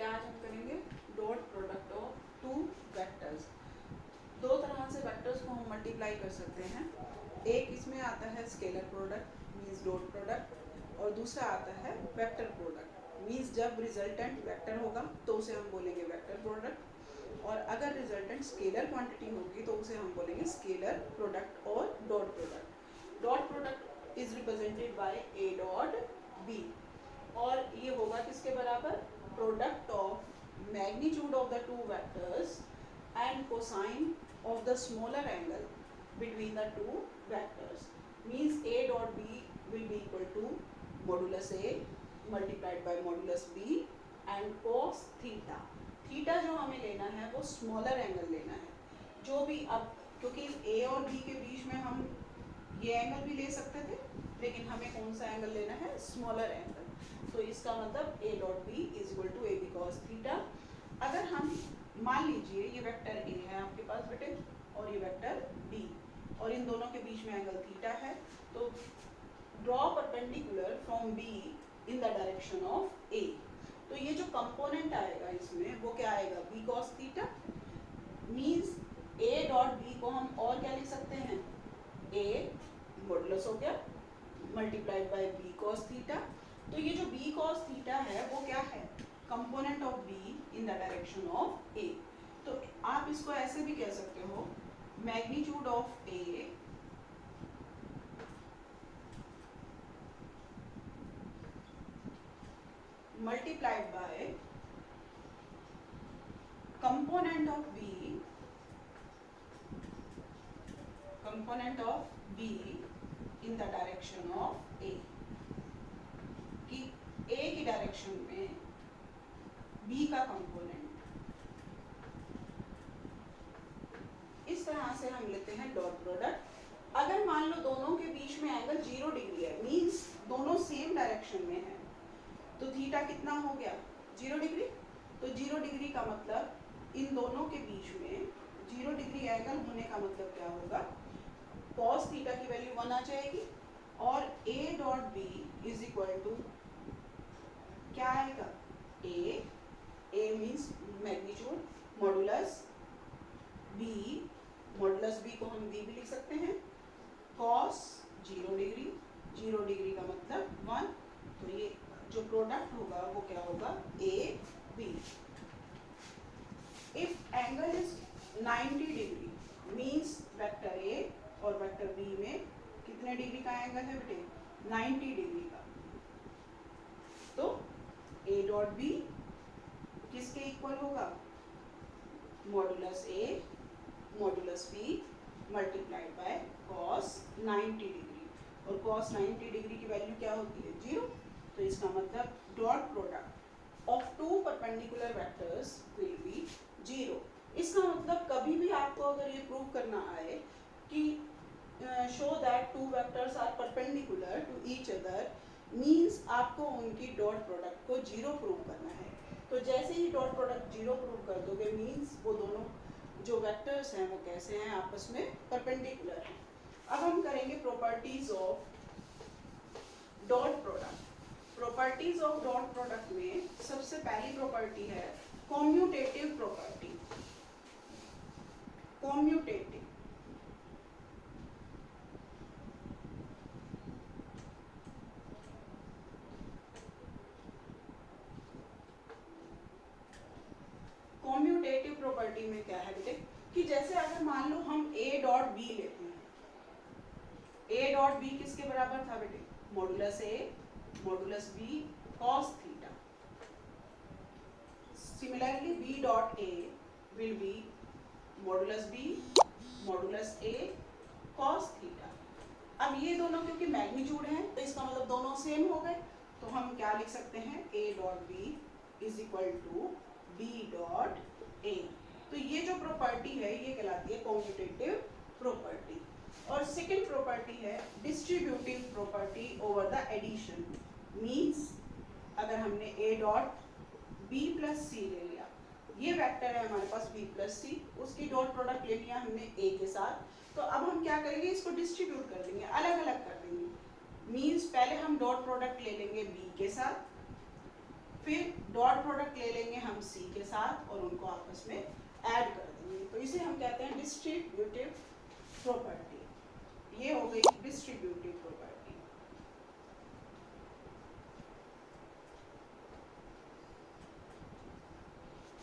हैं आज हम करेंगे dot product of two vectors. दो तरह से वेक्टर्स को हम मल्टीप्लाई कर सकते हैं। एक इसमें आता है scalar product means dot product, और दूसरा आता है वेक्टर प्रोडक्ट मीन्स जब रिजल्टेंट वेक्टर होगा तो उसे हम बोलेंगे वेक्टर प्रोडक्ट, और अगर रिजल्टेंट स्केलर क्वांटिटी होगी तो उसे हम बोलेंगे स्केलर प्रोडक्ट और dot product. Dot product is represented by a dot b, और ये होगा किसके बराबर, product of magnitude of the two vectors and cosine of the smaller angle between the two vectors. Means A dot b will be equal to modulus a multiplied by modulus b and cos theta. Theta जो हमें लेना है वो smaller angle लेना है। जो भी अब क्योंकि ए और बी के बीच में हम ये एंगल भी ले सकते थे, लेकिन हमें कौन सा एंगल लेना है, स्मॉलर एंगल। तो इसका मतलब a dot B is equal to a b cos theta. अगर हम मान लीजिए ये वेक्टर ए है आपके पास बेटे और ये वेक्टर बी, और इन दोनों के बीच में एंगल थीटा है, तो draw perpendicular from B in the direction of A. तो ये जो कंपोनेंट आएगा इसमें वो क्या आएगा, बी कॉस थीटा। मीन्स ए डॉट बी को हम और क्या लिख सकते हैं, ए मॉडुलस हो गया multiplied by b cos theta. तो ये जो बी कॉस थीटा है वो क्या है, component of B in the direction of A. तो आप इसको ऐसे भी कह सकते हो, magnitude of A multiplied by component of B, component of B in the direction of A. कि ए की डायरेक्शन में बी का कंपोनेंट, इस तरह से हम लेते हैं डॉट प्रोडक्ट। अगर मान लो दोनों के बीच में एंगल 0 डिग्री है, मींस दोनों सेम डायरेक्शन में है, तो थीटा कितना हो गया, 0 डिग्री। तो 0 डिग्री का मतलब इन दोनों के बीच में 0 डिग्री एंगल होने का मतलब क्या होगा, कॉस थीटा की वैल्यू 1 आ जाएगी, और A dot B is equal to क्या आएगा, A means magnitude modulus B, modulus B को हम बी भी लिख सकते हैं, कॉस 0 डिग्री, 0 डिग्री का मतलब 1। तो ये जो प्रोडक्ट होगा वो क्या होगा, a b. If angle is 90 degree means vector a और वेक्टर बी में कितने डिग्री का एंगल है बेटे, 90 डिग्री का। तो ए डॉट बी किसके इक्वल होगा, modulus a modulus b multiplied by cos 90 degree, और कॉस 90 डिग्री की वैल्यू क्या होती है, 0। तो इसका मतलब dot product of two perpendicular vectors will be 0। इसका मतलब कभी भी आपको अगर ये प्रूव करना आए कि show that two vectors are perpendicular to each other, means आपको उनकी डॉट प्रोडक्ट को 0 प्रूव करना है। तो जैसे ही डॉट प्रोडक्ट 0 प्रूव कर दोगे, मीन्स वो दोनों जो वेक्टर्स हैं वो कैसे हैं, आपस में परपेंडिकुलर हैं। अब हम करेंगे properties of dot product. Properties of dot product में सबसे पहली प्रॉपर्टी है commutative property. Commutative commutative property में क्या है बेटे, कि जैसे अगर मान लो हम ए डॉट बी लेते हैं, ए डॉट बी किसके बराबर था बेटे, modulus a modulus b cos theta. Similarly b dot a will be modulus B modulus a cos theta. अब ये दोनों क्योंकि मैग्नीट्यूड हैं तो इसका मतलब दोनों सेम हो गए, तो हम क्या लिख सकते हैं, a dot B is equal to b dot a. तो ये जो प्रॉपर्टी है ये कहलाती है कॉम्यूटेटिव प्रॉपर्टी। और सेकंड प्रॉपर्टी है distributive property over the addition. Means अगर हमने a dot b plus c ले लिया, ये वेक्टर है हमारे पास बी प्लस सी, उसकी डॉट प्रोडक्ट ले लिया हमने ए के साथ, तो अब हम क्या करेंगे, इसको डिस्ट्रीब्यूट कर देंगे, अलग अलग कर देंगे। मीन्स पहले हम डॉट प्रोडक्ट ले लेंगे बी के साथ, फिर डॉट प्रोडक्ट ले लेंगे हम सी के साथ और उनको आपस में ऐड कर देंगे, तो इसे हम कहते हैं डिस्ट्रीब्यूटिव प्रॉपर्टी।